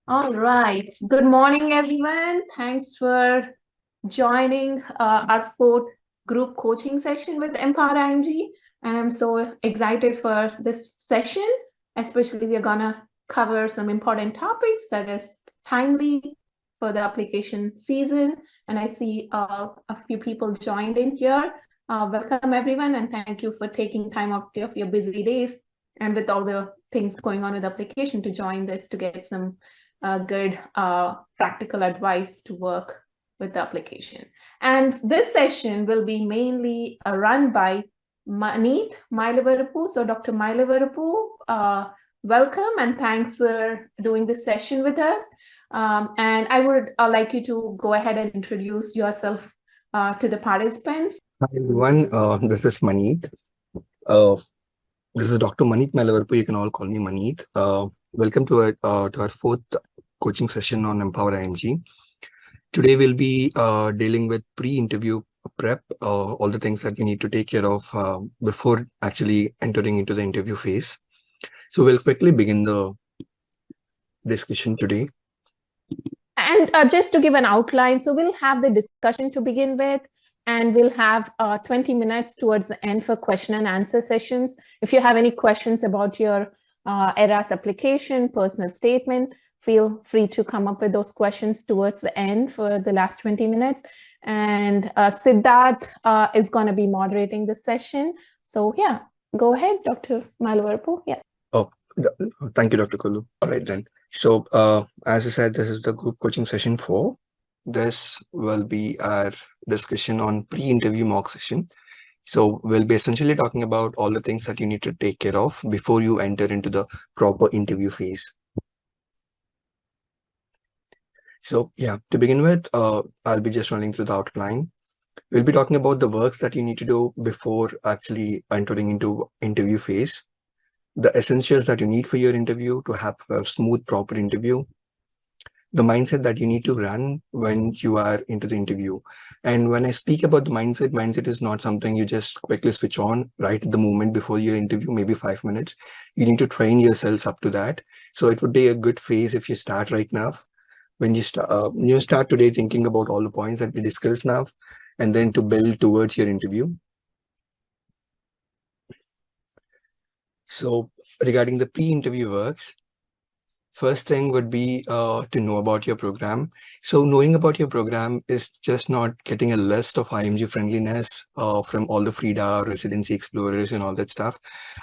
All right. Good morning, everyone. Thanks for joining our fourth group coaching session with Empower IMG. And I'm so excited for this session, especially we are gonna cover some important topics that is timely for the application season. And I see a few people joined in here. Welcome, everyone, and thank you for taking time out of your busy days and with all the things going on with the application to join this to get some good practical advice to work with the application. And this session will be mainly run by Maneet Mailavarupu. So Dr. Mailavarupu, welcome and thanks for doing this session with us. And I would like you to go ahead and introduce yourself to the participants. Hi everyone, this is Maneet. Uh, this is Dr. Maneet Malavarpu. You can all call me Maneet. Welcome to our fourth coaching session on Empower IMG. Today we'll be dealing with pre-interview prep, all the things that you need to take care of before actually entering into the interview phase. So we'll quickly begin the discussion today. And just to give an outline, so we'll have the discussion to begin with, and we'll have 20 minutes towards the end for question and answer sessions. If you have any questions about your ERAS application, personal statement, feel free to come up with those questions towards the end for the last 20 minutes. And Siddharth is going to be moderating the session. So yeah, go ahead, Dr. Malavarpu. Yeah. Oh, thank you, Dr. Kollu. All right then. So, as I said, this is the group coaching session 4. This will be our discussion on pre-interview mock session. So we'll be essentially talking about all the things that you need to take care of before you enter into the proper interview phase. So yeah, to begin with, I'll be just running through the outline. We'll be talking about the works that you need to do before actually entering into interview phase, the essentials that you need for your interview to have a smooth, proper interview, the mindset that you need to run when you are into the interview. And when I speak about the mindset is not something you just quickly switch on right at the moment before your interview, maybe 5 minutes. You need to train yourselves up to that. So it would be a good phase if you start right now. When you start today thinking about all the points that we discussed now, and then to build towards your interview. So regarding the pre-interview works, first thing would be to know about your program. So knowing about your program is just not getting a list of IMG friendliness from all the Frida residency explorers and all that stuff.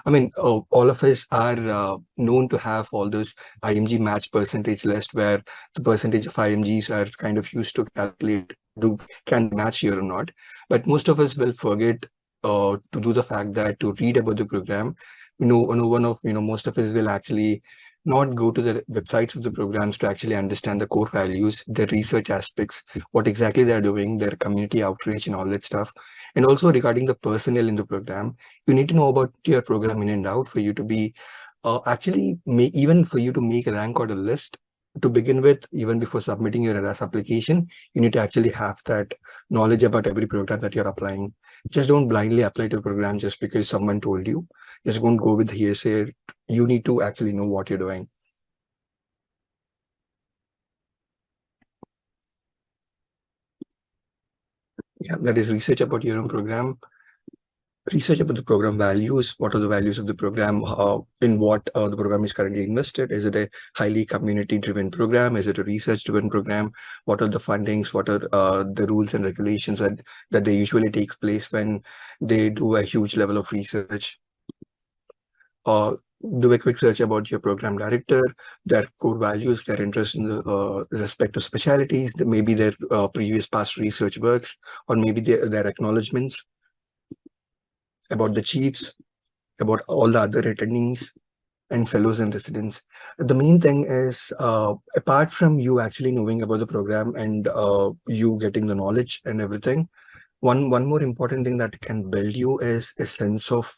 I mean, all of us are known to have all those IMG match percentage list where the percentage of IMGs are kind of used to calculate do can they match here or not. But most of us will forget to do the fact that to read about the program, no one of most of us will actually not go to the websites of the programs to actually understand the core values, their research aspects, what exactly they're doing, their community outreach and all that stuff. And also regarding the personnel in the program, you need to know about your program in and out for you to be even for you to make a rank order list to begin with, even before submitting your ERAS application, you need to actually have that knowledge about every program that you're applying. Just don't blindly apply to a program just because someone told you. Just don't go with the hearsay. You need to actually know what you're doing. Yeah, that is research about your own program. Research about the program values. What are the values of the program? In what the program is currently invested? Is it a highly community-driven program? Is it a research-driven program? What are the fundings? What are the rules and regulations that they usually takes place when they do a huge level of research? Do a quick search about your program director, their core values, their interest in the respect to specialities, maybe their previous past research works, or maybe their acknowledgements about the chiefs, about all the other attendees and fellows and residents. The main thing is, apart from you actually knowing about the program and you getting the knowledge and everything, one more important thing that can build you is a sense of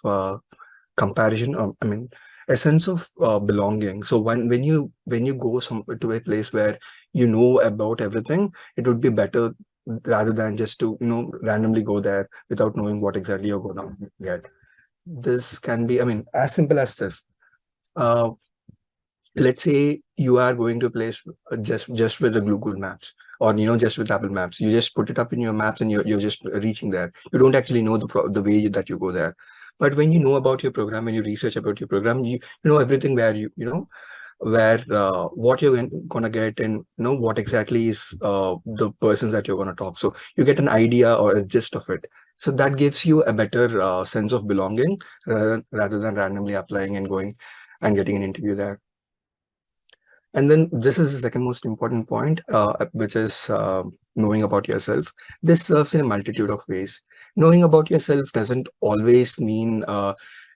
comparison. I mean, a sense of belonging. So when you go to a place where you know about everything, it would be better rather than just to randomly go there without knowing what exactly you're going to get. This can be, I mean, as simple as this. Uh, let's say you are going to a place just with the Google Maps, or just with Apple Maps. You just put it up in your maps and you're just reaching there. You don't actually know the way that you go there. But when you know about your program and you research about your program, you know everything, where where what you're gonna get, and what exactly is the persons that you're gonna talk. So you get an idea or a gist of it. So that gives you a better sense of belonging, rather than randomly applying and going and getting an interview there. And then this is the second most important point, which is knowing about yourself. This serves in a multitude of ways. Knowing about yourself doesn't always mean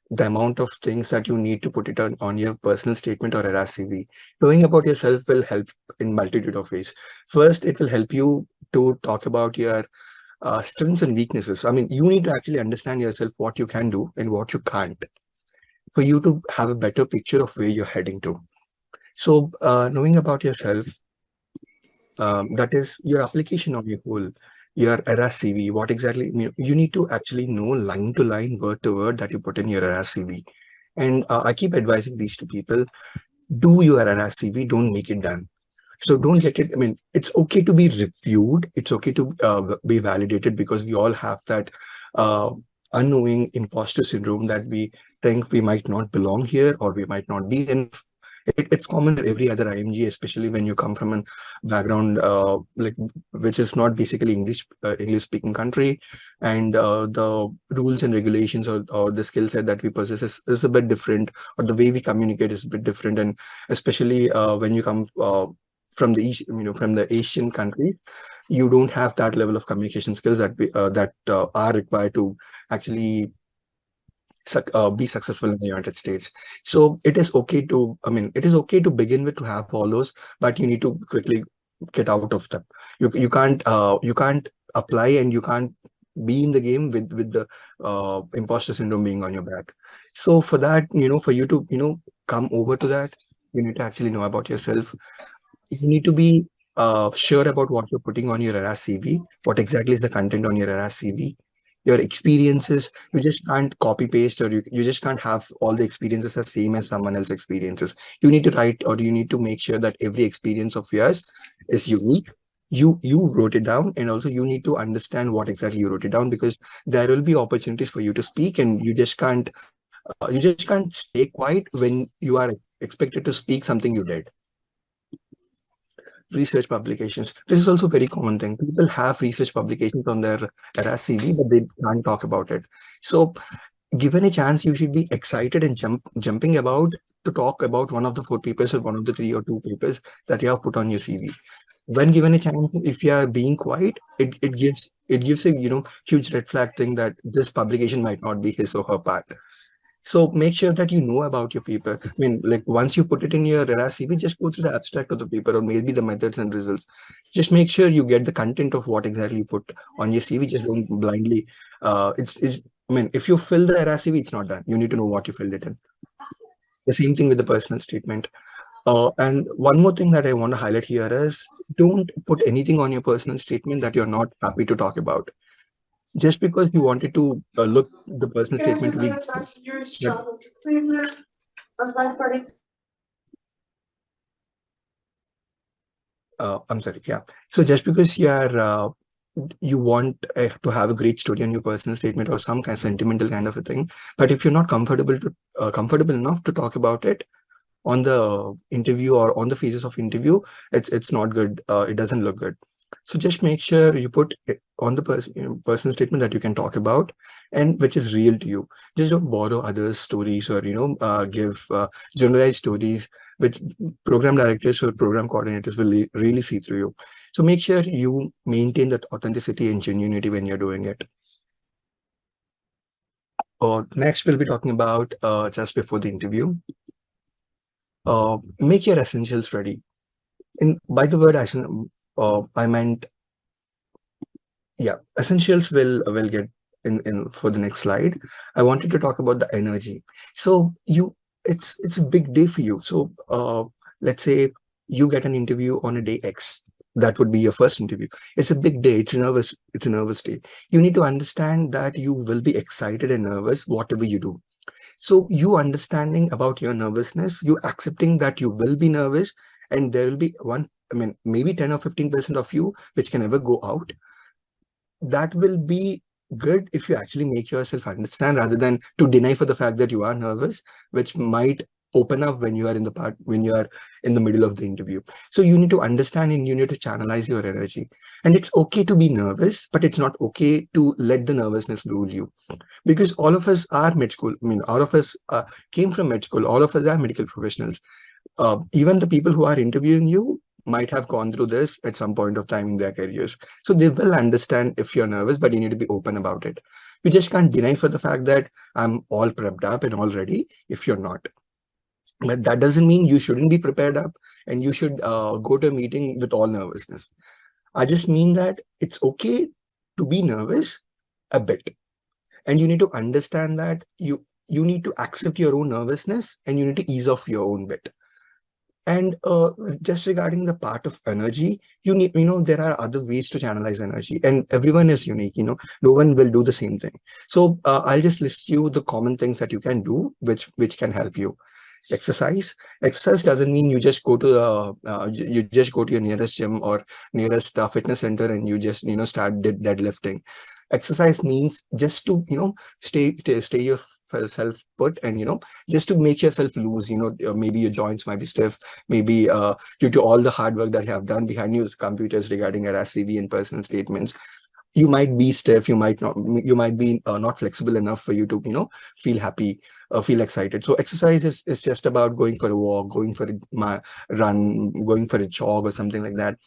the amount of things that you need to put it on your personal statement or a CV. Knowing about yourself will help in multitude of ways. First, it will help you to talk about your strengths and weaknesses. I mean, you need to actually understand yourself, what you can do and what you can't, for you to have a better picture of where you're heading to. So, knowing about yourself, that is your application on your whole, your ERAS CV. What exactly, you need to actually know line to line, word to word, that you put in your ERAS CV. And I keep advising these to people: do your ERAS CV, don't make it done. So don't get it. I mean, it's okay to be reviewed. It's okay to be validated, because we all have that uh, unknowing imposter syndrome, that we think we might not belong here or we might not be enough. It's common for every other IMG, especially when you come from a background like which is not basically English speaking country, and the rules and regulations, or the skill set that we possess is a bit different, or the way we communicate is a bit different, and especially when you come from the East, from the Asian countries, you don't have that level of communication skills that are required to actually be successful in the United States. So it is okay to, I mean, it is okay to begin with, to have all those, but you need to quickly get out of them. You can't apply, and you can't be in the game with the imposter syndrome being on your back. So for that, for you to come over to that, you need to actually know about yourself. You need to be sure about what you're putting on your ERAS CV, what exactly is the content on your ERAS CV, your experiences. You just can't copy paste, or you just can't have all the experiences as same as someone else's experiences. You need to write, or you need to make sure that every experience of yours is unique. You wrote it down, and also you need to understand what exactly you wrote it down, because there will be opportunities for you to speak, and you just can't stay quiet when you are expected to speak something you did. Research publications. This is also a very common thing. People have research publications on their RAS CV, but they can't talk about it. So, given a chance, you should be excited and jumping about to talk about one of the four papers, or one of the three or two papers that you have put on your CV. When given a chance, if you are being quiet, it gives a huge red flag thing, that this publication might not be his or her part. So make sure that you know about your paper. I mean, like, once you put it in your RAS CV, just go through the abstract of the paper, or maybe the methods and results. Just make sure you get the content of what exactly you put on your CV. Just don't blindly. It's. I mean, if you fill the RAS CV, it's not done. You need to know what you filled it in. The same thing with the personal statement. And one more thing that I want to highlight here is, don't put anything on your personal statement that you're not happy to talk about. Just because you wanted to look the personal statement to be good, I'm sorry, yeah. So just because you want to have a great story on your personal statement, or some kind of sentimental kind of a thing, but if you're not comfortable enough to talk about it on the interview, or on the phases of interview, it's not good. It doesn't look good. So just make sure you put it on the personal statement that you can talk about, and which is real to you. Just don't borrow others' stories, or give generalized stories, which program directors or program coordinators will really see through you. So make sure you maintain that authenticity and genuinity when you're doing it. Next, we'll be talking about just before the interview. Make your essentials ready. In by the word I meant, yeah, essentials will get in for the next slide. I wanted to talk about the energy. So it's a big day for you. So let's say you get an interview on a day X. That would be your first interview. It's a big day. It's a nervous day. You need to understand that you will be excited and nervous whatever you do. So you understanding about your nervousness, you accepting that you will be nervous, and there will be maybe 10 or 15% of you which can never go out. That will be good if you actually make yourself understand rather than to deny for the fact that you are nervous, which might open up when you are when you are in the middle of the interview. So you need to understand and you need to channelize your energy. And it's okay to be nervous, but it's not okay to let the nervousness rule you, because all of us are med school. All of us came from med school. All of us are medical professionals. Even the people who are interviewing you might have gone through this at some point of time in their careers. So they will understand if you're nervous, but you need to be open about it. You just can't deny for the fact that I'm all prepped up and all ready if you're not. But that doesn't mean you shouldn't be prepared up and you should go to a meeting with all nervousness. I just mean that it's okay to be nervous a bit. And you need to understand that you need to accept your own nervousness and you need to ease off your own bit. And just regarding the part of energy, there are other ways to channelize energy, and everyone is unique. No one will do the same thing. So I'll just list you the common things that you can do, which can help you. Exercise. Exercise doesn't mean you just go to you just go to your nearest gym or nearest fitness center and you just start deadlifting. Exercise means just to stay yourself put, and just to make yourself loose. Maybe your joints might be stiff, maybe due to all the hard work that you have done behind your computers regarding your CV and personal statements. You might be stiff, you might be not flexible enough for you to feel happy, feel excited. So exercise is just about going for a walk, going for a run, going for a jog or something like that.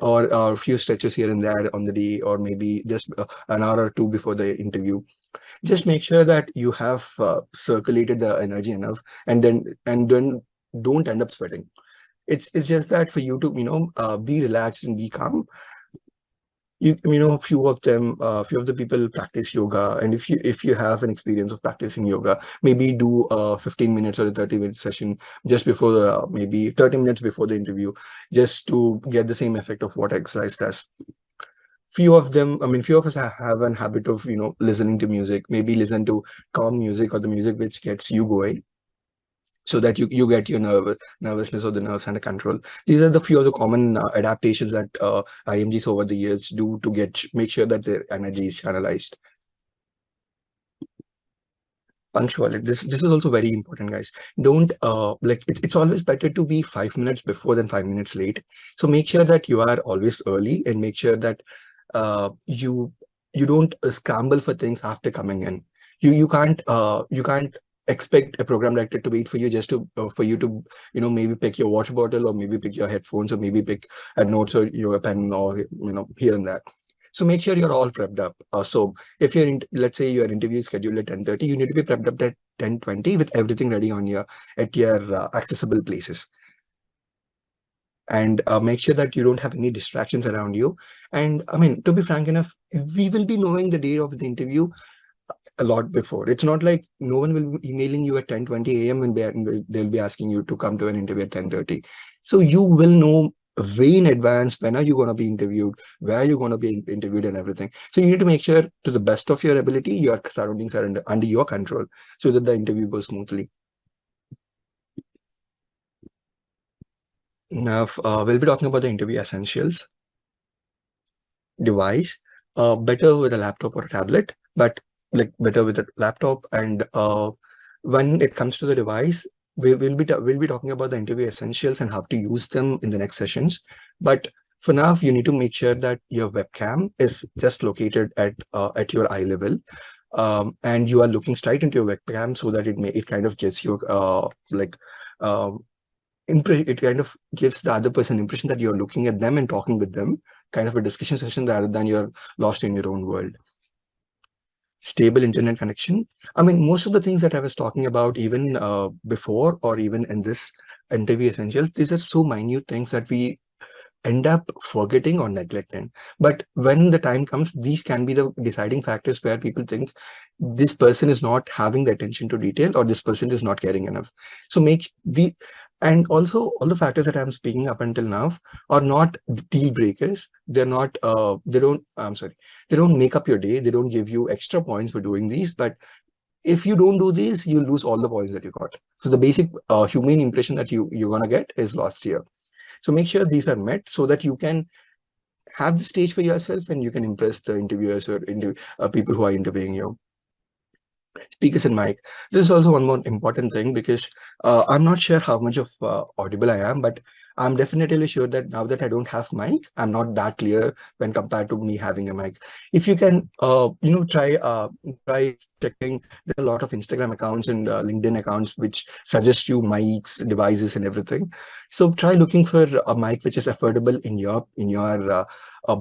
Or a few stretches here and there on the day, or maybe just an hour or two before the interview. Just make sure that you have circulated the energy enough, and then don't end up sweating. It's just that for you to be relaxed and be calm. Few of the people practice yoga, and if you have an experience of practicing yoga, maybe do a 15 minutes or a 30-minute session just before maybe 30 minutes before the interview, just to get the same effect of what exercise does. Few of us have an habit of listening to music. Maybe listen to calm music or the music which gets you going, so that you get your nervousness or the nerves under control. These are the few of the common adaptations that IMGs over the years do to make sure that their energy is channelized. Punctuality. This is also very important, guys. Don't it's always better to be 5 minutes before than 5 minutes late. So make sure that you are always early, and make sure that you don't scramble for things after coming in. You can't expect a program director to wait for you just to for you to maybe pick your water bottle, or maybe pick your headphones, or maybe pick a notes, or a pen, or here and there. So make sure you're all prepped up. So if let's say your interview is scheduled at 10:30, you need to be prepped up at 10:20 with everything ready at your accessible places. And make sure that you don't have any distractions around you. And to be frank enough, we will be knowing the day of the interview a lot before. It's not like no one will be emailing you at 10:20 a.m. and they'll be asking you to come to an interview at 10:30. So you will know way in advance when are you going to be interviewed, where you're going to be interviewed, and everything. So you need to make sure, to the best of your ability, your surroundings are under your control, so that the interview goes smoothly. Now, we'll be talking about the interview essentials. Device, better with a laptop or a tablet, but like better with a laptop. And when it comes to the device, we'll be talking about the interview essentials and how to use them in the next sessions. But for now, you need to make sure that your webcam is just located at your eye level, and you are looking straight into your webcam, so that it kind of gives you it kind of gives the other person impression that you're looking at them and talking with them, kind of a discussion session, rather than you're lost in your own world. Stable internet connection. Most of the things that I was talking about, even before or even in this interview essentials, these are so minute things that we end up forgetting or neglecting. But when the time comes, these can be the deciding factors where people think this person is not having the attention to detail, or this person is not caring enough. So and also all the factors that I'm speaking up until now are not deal breakers. They're not they don't I'm sorry, they don't make up your day, they don't give you extra points for doing these, but If you don't do these, you lose all the points that you got. So the basic humane impression that you're gonna get is lost here. So make sure these are met so that you can have the stage for yourself and you can impress the interviewers or people who are interviewing you. Speakers and mic. This is also one more important thing because I'm not sure how much of audible I am, but I'm definitely sure that now that I don't have mic, I'm not that clear when compared to me having a mic. If you can, try checking. There are a lot of Instagram accounts and LinkedIn accounts which suggest you mics, devices, and everything. So try looking for a mic which is affordable in your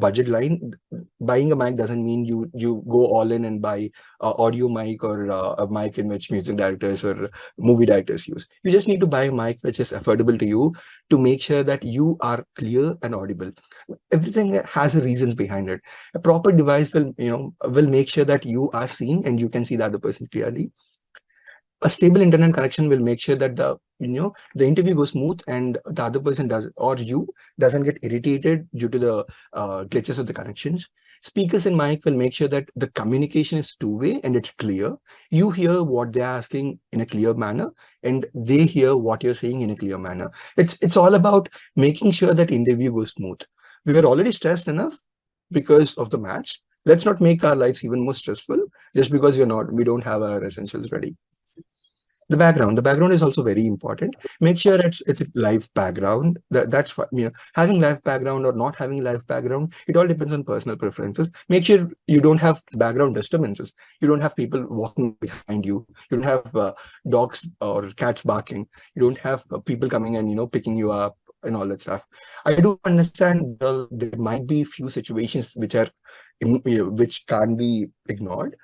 budget line. Buying a mic doesn't mean you go all in and buy audio mic or a mic in which music directors or movie directors use. You just need to buy a mic which is affordable to you to make sure that you are clear and audible. Everything has a reasons behind it. A proper device will make sure that you are seen and you can see the other person clearly. A stable internet connection will make sure that the interview goes smooth and the other person does or you doesn't get irritated due to the glitches of the connections. Speakers and mic will make sure that the communication is two-way and it's clear. You hear what they're asking in a clear manner and they hear what you're saying in a clear manner. It's all about making sure that interview goes smooth. We were already stressed enough because of the match. Let's not make our lives even more stressful just because we don't have our essentials ready. The background is also very important. Make sure it's a live background. That's fine. Having live background or not having live background, it all depends on personal preferences. Make sure you don't have background disturbances. You don't have people walking behind you. You don't have dogs or cats barking. You don't have people coming and picking you up and all that stuff. I do understand there might be few situations which are which can't be ignored.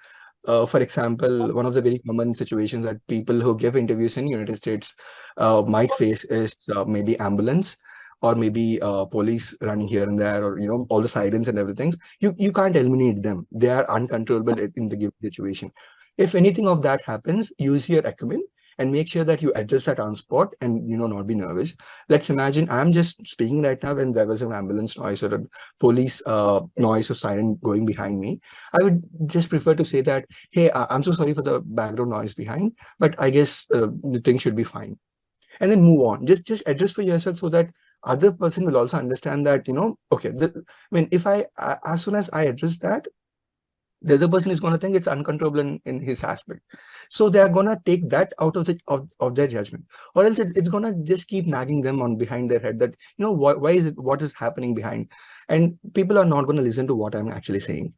For example, one of the very common situations that people who give interviews in United States might face is maybe ambulance or maybe police running here and there, or all the sirens and everything. You can't eliminate them; they are uncontrollable in the given situation. If anything of that happens, use your acumen and make sure that you address that on spot and not be nervous. Let's imagine I'm just speaking right now when there was an ambulance noise or a police noise or siren going behind me. I would just prefer to say that, hey, I'm so sorry for the background noise behind, but I guess the thing should be fine. And then move on. Just address for yourself so that other person will also understand that, okay, if as soon as I address that, the other person is going to think it's uncontrollable in his aspect. So they are going to take that out of their judgment, or else it's going to just keep nagging them on behind their head that, why is it, what is happening behind? And people are not going to listen to what I'm actually saying.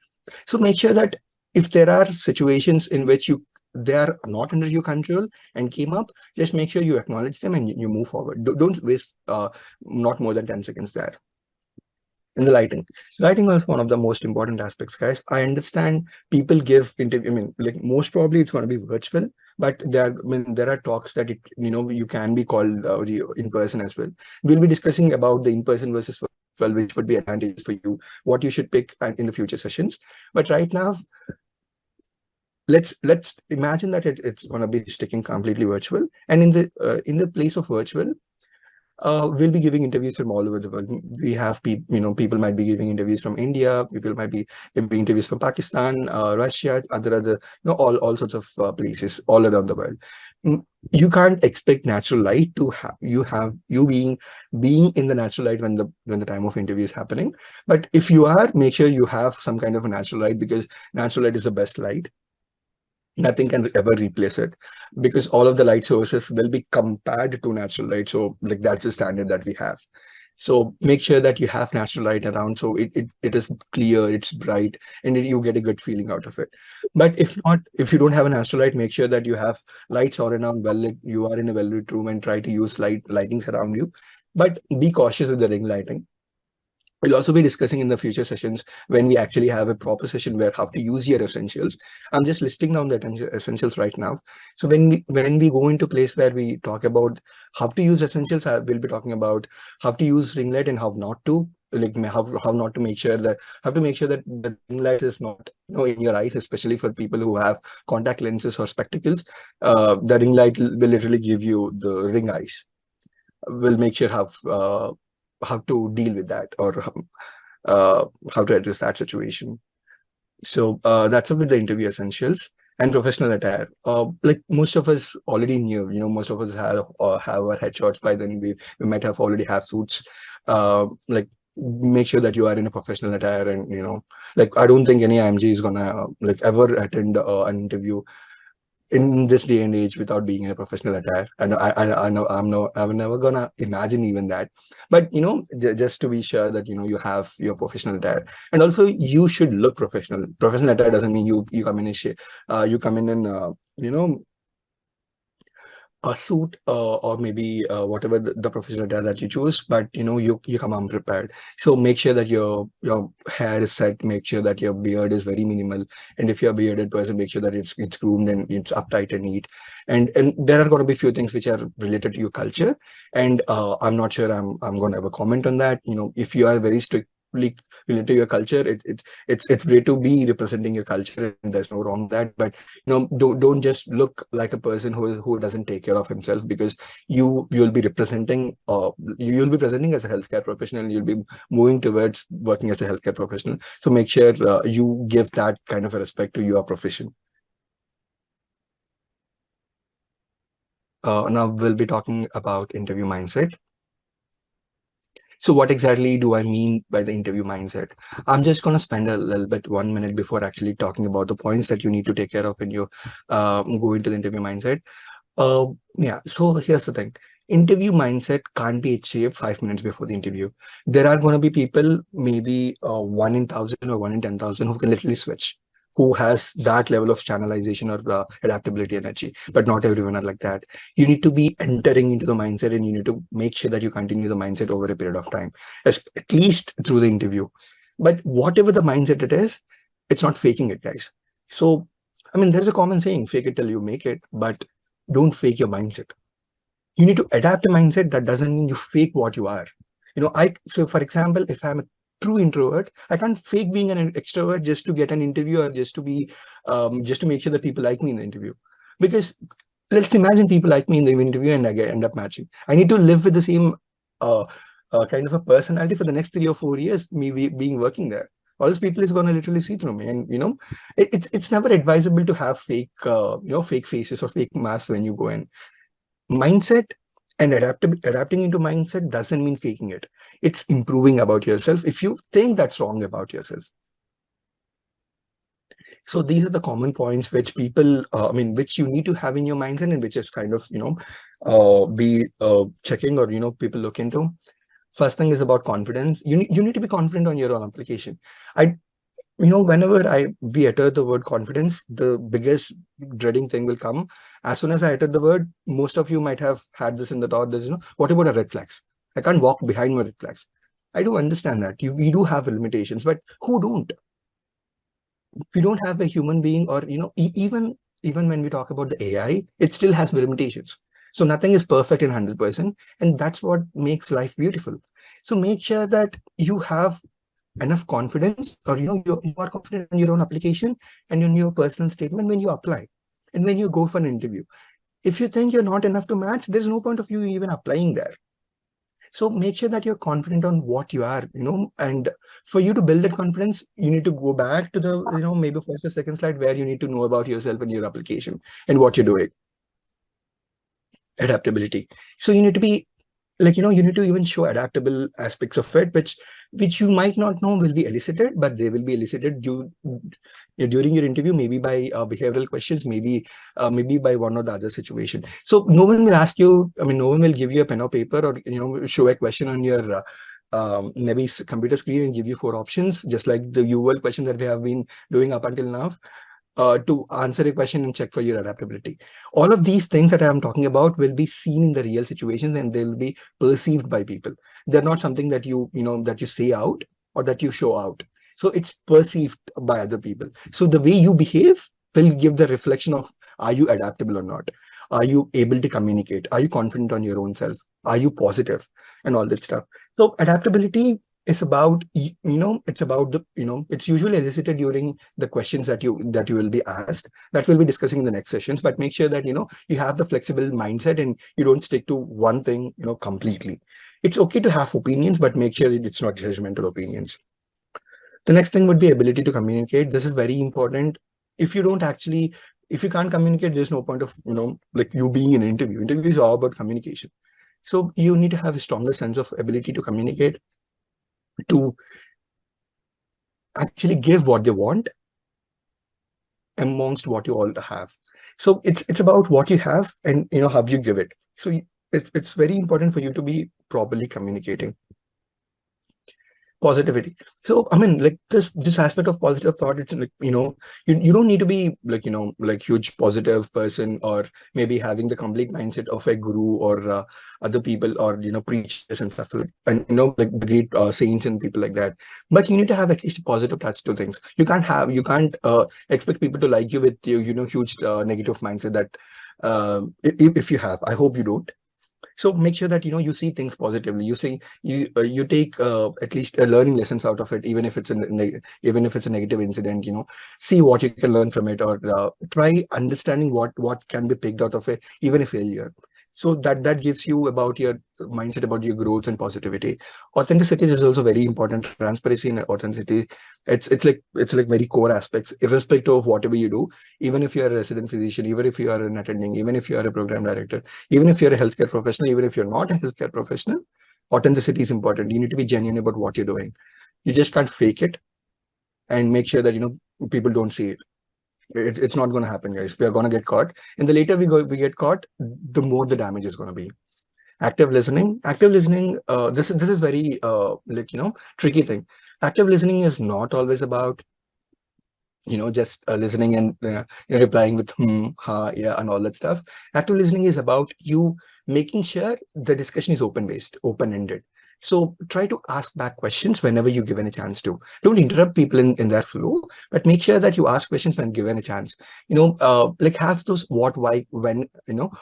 So make sure that if there are situations in which they are not under your control and came up, just make sure you acknowledge them and you move forward. Don't waste not more than 10 seconds there. And the lighting was one of the most important aspects, guys. I understand people give interview. I mean, like most probably it's going to be virtual, but there are talks that you can be called in person as well. We'll be discussing about the in person versus virtual, which would be advantages for you, what you should pick in the future sessions. But right now, let's imagine that it's going to be sticking completely virtual, and in the place of virtual, we'll be giving interviews from all over the world. We have people might be giving interviews from India, people might be giving interviews from Pakistan, Russia, other all sorts of places all around the world. You can't expect natural light to have you being in the natural light when the time of interview is happening. But if you are, make sure you have some kind of a natural light, because natural light is the best light. Nothing can ever replace it, because all of the light sources will be compared to natural light. So like that's the standard that we have. So make sure that you have natural light around, so it is clear, it's bright, and you get a good feeling out of it. But if not, if you don't have a natural light, make sure that you have lights all around, well lit. You are in a well lit room and try to use lightings around you. But be cautious with the ring lighting. We'll also be discussing in the future sessions when we actually have a proper session where how to use your essentials. I'm just listing down the essentials right now. So when we go into place where we talk about how to use essentials, we'll be talking about how to use ring light and how not to, like how not to make sure that the ring light is not in your eyes, especially for people who have contact lenses or spectacles. The ring light will literally give you the ring eyes. We'll make sure how to deal with that, or how to address that situation. So that's it with the interview essentials. and professional attire. Like most of us already knew, most of us have our headshots by then. We might have already have suits. Like make sure that you are in a professional attire, and like I don't think any IMG is gonna like ever attend an interview in this day and age without being in a professional attire. I know I'm never gonna imagine even that. But just to be sure that you have your professional attire, and also you should look professional. Professional attire doesn't mean you come in a you come in you know a suit, or maybe whatever the professional attire that you choose, but you come unprepared. So make sure that your hair is set, make sure that your beard is very minimal, and if you're a bearded person, make sure that it's groomed and it's uptight and neat. And there are going to be few things which are related to your culture, and I'm not sure I'm going to have a comment on that. If you are very strictly related to your culture, it's great to be representing your culture, and there's no wrong with that. But don't just look like a person who doesn't take care of himself, because you'll be representing, you'll be presenting as a healthcare professional, you'll be moving towards working as a healthcare professional. So make sure you give that kind of a respect to your profession. Now we'll be talking about interview mindset. So what exactly do I mean by the interview mindset? I'm just going to spend a little bit, 1 minute, before actually talking about the points that you need to take care of when you go into the interview mindset. Yeah, so here's the thing. Interview mindset can't be achieved 5 minutes before the interview. There are going to be people, maybe 1 in 1,000 or 1 in 10,000, who can literally switch, who has that level of channelization or adaptability energy, but not everyone are like that. You need to be entering into the mindset, and you need to make sure that you continue the mindset over a period of time, at least through the interview. But whatever the mindset it is, it's not faking it, guys. So, I mean, there's a common saying, fake it till you make it, but don't fake your mindset. You need to adapt a mindset. That doesn't mean you fake what you are. So for example, if I'm a true introvert, I can't fake being an extrovert just to get an interview, or just to make sure that people like me in the interview. Because let's imagine people like me in the interview and end up matching. I need to live with the same uh, kind of a personality for the next 3 or 4 years, being working there. All these people is going to literally see through me, and it's never advisable to have fake faces or fake masks when you go in. Mindset and adapting into mindset doesn't mean faking it. It's improving about yourself if you think that's wrong about yourself. So these are the common points which people, which you need to have in your mindset, and which is kind of, be checking, or, people look into. First thing is about confidence. You need to be confident on your own application. Whenever we utter the word confidence, the biggest dreading thing will come. As soon as I utter the word, most of you might have had this in the thought that, what about a red flags? I can't walk behind my red flags. I do understand that we do have limitations, but who don't? We don't have a human being, or even when we talk about the AI, it still has limitations. So nothing is perfect in 100%, and that's what makes life beautiful. So make sure that you have enough confidence, or you are confident in your own application and in your personal statement when you apply and when you go for an interview. If you think you're not enough to match, there's no point of you even applying there. So make sure that you're confident on what you are, and for you to build that confidence, you need to go back to the, maybe first or second slide, where you need to know about yourself and your application and what you're doing. Adaptability. So you need to be like, you need to even show adaptable aspects of it, which you might not know will be elicited, but they will be elicited during your interview, maybe by behavioral questions, maybe by one or the other situation. So no one will ask you, no one will give you a pen or paper, or show a question on your maybe computer screen and give you 4 options, just like the usual question that we have been doing up until now, to answer a question and check for your adaptability. All of these things that I'm talking about will be seen in the real situations, and they'll be perceived by people. They're not something that that you say out or that you show out. So it's perceived by other people. So the way you behave will give the reflection of, are you adaptable or not? Are you able to communicate? Are you confident on your own self? Are you positive? And all that stuff. So adaptability is about, it's about the, it's usually elicited during the questions that you will be asked, that we'll be discussing in the next sessions. But make sure that you have the flexible mindset, and you don't stick to one thing completely. It's okay to have opinions, but make sure it's not judgmental opinions. The next thing would be ability to communicate. This is very important. If you don't actually If you can't communicate, there's no point of, like you being in an interview. Interview is all about communication. So you need to have a stronger sense of ability to communicate, to actually give what they want amongst what you all have. So it's about what you have and how you give it. So it's very important for you to be properly communicating. Positivity. So I mean, like this aspect of positive thought, it's like, you don't need to be like, like huge positive person, or maybe having the complete mindset of a guru, or other people, or preachers and stuff like, and like the great saints and people like that. But you need to have at least a positive touch to things. You can't expect people to like you with huge negative mindset that if you have. I hope you don't. So make sure that you see things positively. You see, you take at least learning lessons out of it, even if it's a negative incident. See what you can learn from it, or try understanding what can be picked out of it, even a failure. So that gives you about your mindset, about your growth and positivity. Authenticity is also very important. Transparency and authenticity, it's like very core aspects, irrespective of whatever you do. Even if you are a resident physician, even if you are an attending, even if you are a program director, even if you're a healthcare professional, even if you're not a healthcare professional, authenticity is important. You need to be genuine about what you're doing. You just can't fake it, and make sure that people don't see it. It's not going to happen, guys. We are going to get caught, and the later we get caught, the more the damage is going to be. Active listening. Active listening. This is very like tricky thing. Active listening is not always about just listening and replying with ha, yeah, and all that stuff. Active listening is about you making sure the discussion is open-ended. So try to ask back questions whenever you given a chance to. Don't interrupt people in their flow, but make sure that you ask questions when given a chance. Like have those what, why, when,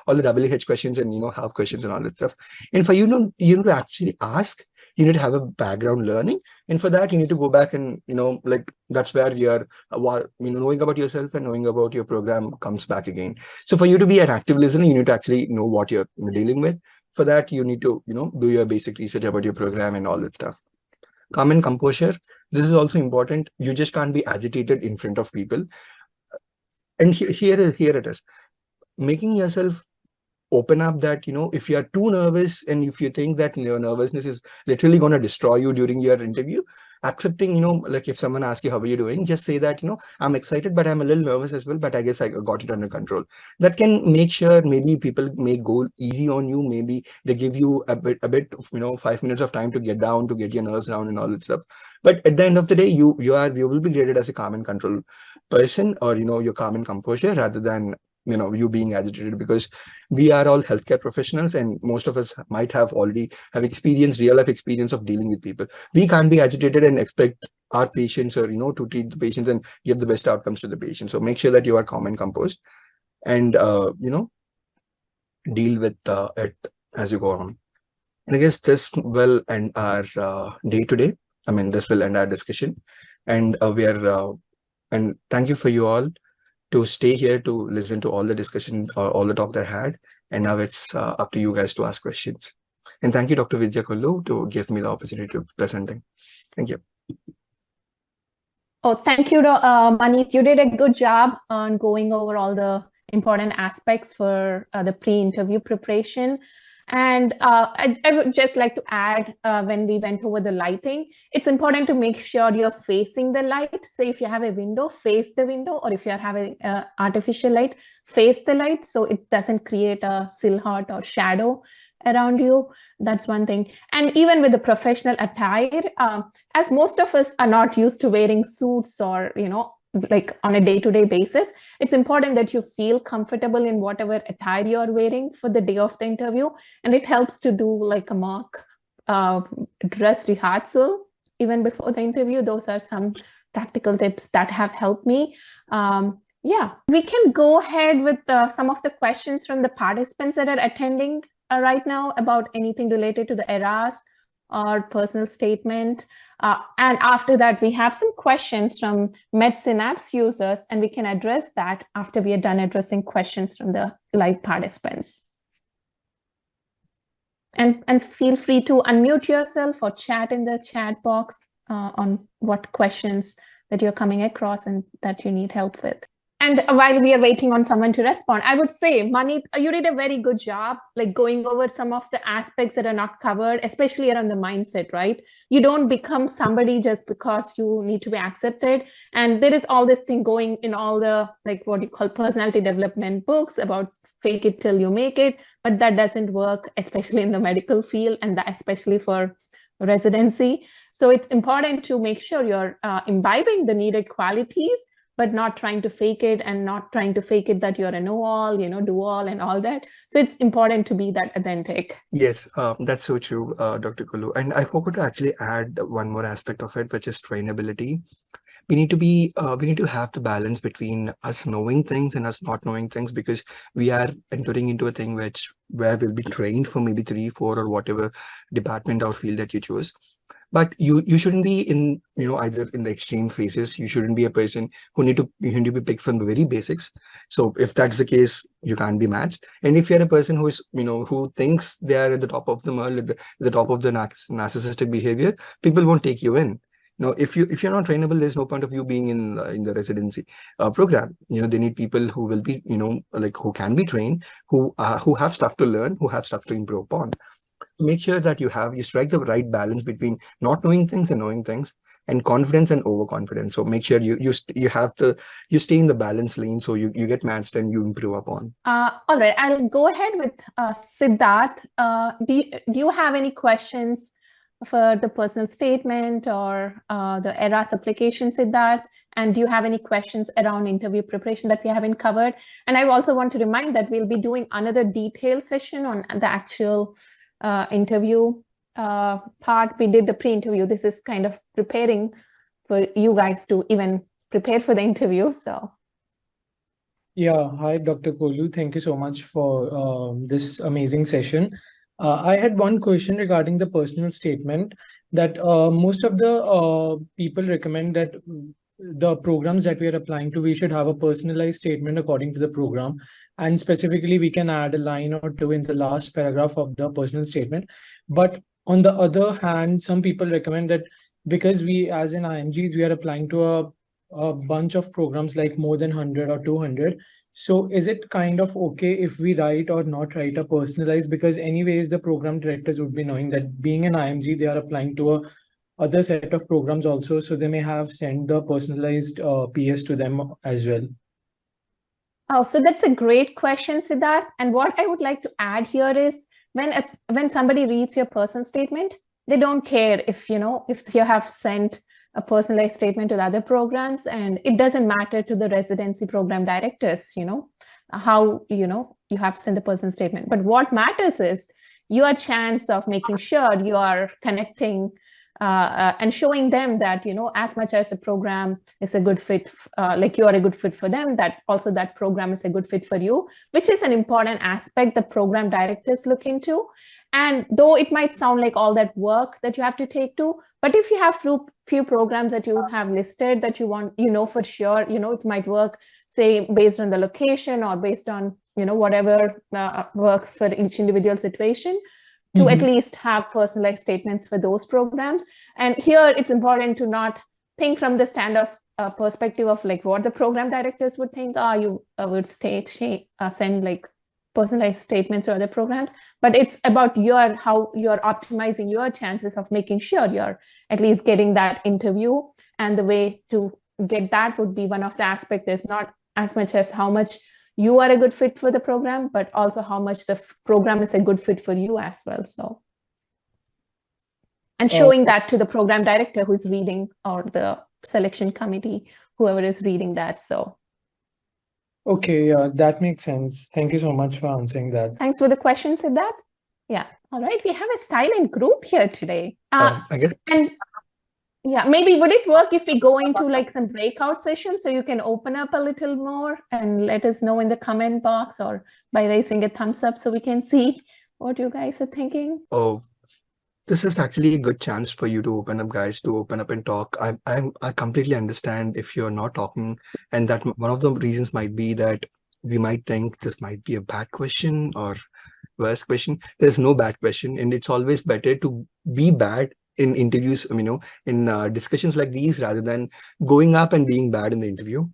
all the WH questions, and have questions and all that stuff. And for to actually ask, you need to have a background learning, and for that you need to go back and like that's where your knowing about yourself and knowing about your program comes back again. So for you to be an active listener, you need to actually know what you're dealing with. For that, you need to do your basic research about your program and all that stuff. Calm and composure, this is also important. You just can't be agitated in front of people. And here it is, making yourself open up, that if you are too nervous, and if you think that your nervousness is literally going to destroy you during your interview, accepting, like if someone asks you how are you doing, just say that I'm excited, but I'm a little nervous as well, but I guess I got it under control. That can make sure maybe people may go easy on you. Maybe they give you a bit of, 5 minutes of time to get down, to get your nerves down and all that stuff. But at the end of the day, you will be graded as a calm and control person, or your calm and composure, rather than you being agitated, because we are all healthcare professionals, and most of us might have already have real life experience of dealing with people. We can't be agitated and expect our patients, or to treat the patients and give the best outcomes to the patient. So make sure that you are calm and composed, and deal with it as you go on. And I guess this will end our day today. I mean, this will end our discussion, and we are and thank you for you all to stay here to listen to all the discussion, all the talk that I had. And now it's up to you guys to ask questions. And thank you, Dr. Vidya Kollu, to give me the opportunity to presenting. Thank you. Oh, thank you, Manish. You did a good job on going over all the important aspects for the pre-interview preparation. And I would just like to add, when we went over the lighting, it's important to make sure you're facing the light. So if you have a window, face the window, or if you're having artificial light, face the light, so it doesn't create a silhouette or shadow around you. That's one thing. And even with the professional attire, as most of us are not used to wearing suits or, like on a day-to-day basis, it's important that you feel comfortable in whatever attire you're wearing for the day of the interview. And it helps to do like a mock dress rehearsal even before the interview. Those are some practical tips that have helped me. Yeah, we can go ahead with some of the questions from the participants that are attending right now about anything related to the eras or personal statement. And after that, we have some questions from MedSynapse users, and we can address that after we are done addressing questions from the live participants. And feel free to unmute yourself or chat in the chat box on what questions that you're coming across and that you need help with. And while we are waiting on someone to respond, I would say, Manit, you did a very good job, like going over some of the aspects that are not covered, especially around the mindset, right? You don't become somebody just because you need to be accepted. And there is all this thing going in all the, like what you call personality development books about fake it till you make it, but that doesn't work, especially in the medical field, and that especially for residency. So it's important to make sure you're imbibing the needed qualities, but not trying to fake it, and not trying to fake it that you're a know-all, do-all and all that. So it's important to be that authentic. Yes, that's so true, Dr. Kulu. And I forgot to actually add one more aspect of it, which is trainability. We need to have the balance between us knowing things and us not knowing things, because we are entering into a thing where we'll be trained for maybe 3, 4 or whatever department or field that you choose. But you shouldn't be in, either in the extreme phases. You shouldn't be a person who need to be picked from the very basics. So if that's the case, you can't be matched. And if you're a person who is, who thinks they are at the top of the world, at the top of the narcissistic behavior, people won't take you in. Now, if you're not trainable, there's no point of you being in the residency program. They need people who will be, like who can be trained, who have stuff to learn, who have stuff to improve upon. Make sure that you strike the right balance between not knowing things and knowing things, and confidence and overconfidence. So make sure you stay in the balance lane, so you get matched and you improve upon. All right, I'll go ahead with Siddharth. Do you have any questions for the personal statement or the ERAS application, Siddharth? And do you have any questions around interview preparation that we haven't covered? And I also want to remind that we'll be doing another detailed session on the actual interview part. We did the pre-interview. This is kind of preparing for you guys to even prepare for the interview. So yeah, hi Dr. Kollu. Thank you so much for this amazing session. I had one question regarding the personal statement, that most of the people recommend that the programs that we are applying to, we should have a personalized statement according to the program. And specifically, we can add a line or two in the last paragraph of the personal statement. But on the other hand, some people recommend that because we, as in IMG, we are applying to a bunch of programs, like more than 100 or 200. So is it kind of okay if we write or not write a personalized? Because anyways, the program directors would be knowing that being an IMG, they are applying to a other set of programs also. So they may have sent the personalized PS to them as well. oh, so that's a great question, Siddharth. And what I would like to add here is when somebody reads your personal statement, they don't care if if you have sent a personalized statement to the other programs, and it doesn't matter to the residency program directors, how you have sent a personal statement. But what matters is your chance of making sure you are connecting and showing them that as much as the program is a good fit, like you are a good fit for them, that also that program is a good fit for you, which is an important aspect the program directors look into. And though it might sound like all that work that you have to take to, but if you have few programs that you have listed that you want, for sure, it might work, say based on the location or based on whatever works for each individual situation, to at least have personalized statements for those programs. And here it's important to not think from the stand of perspective of like what the program directors would think. You would send like personalized statements to other programs, but it's about how you're optimizing your chances of making sure you're at least getting that interview. And the way to get that would be, one of the aspects is not as much as how much you are a good fit for the program, but also how much the program is a good fit for you as well. So, and showing that to the program director who's reading, or the selection committee, whoever is reading that. So okay, yeah, that makes sense. Thank you so much for answering that. Thanks for the question, Siddharth. Yeah. All right. We have a silent group here today. I guess. And yeah, maybe would it work if we go into like some breakout sessions, so you can open up a little more and let us know in the comment box or by raising a thumbs up, so we can see what you guys are thinking? Oh, this is actually a good chance for you to open up, guys, to open up and talk. I completely understand if you're not talking, and that one of the reasons might be that we might think this might be a bad question or worst question. There's no bad question, and it's always better to be bad in interviews, in discussions like these, rather than going up and being bad in the interview.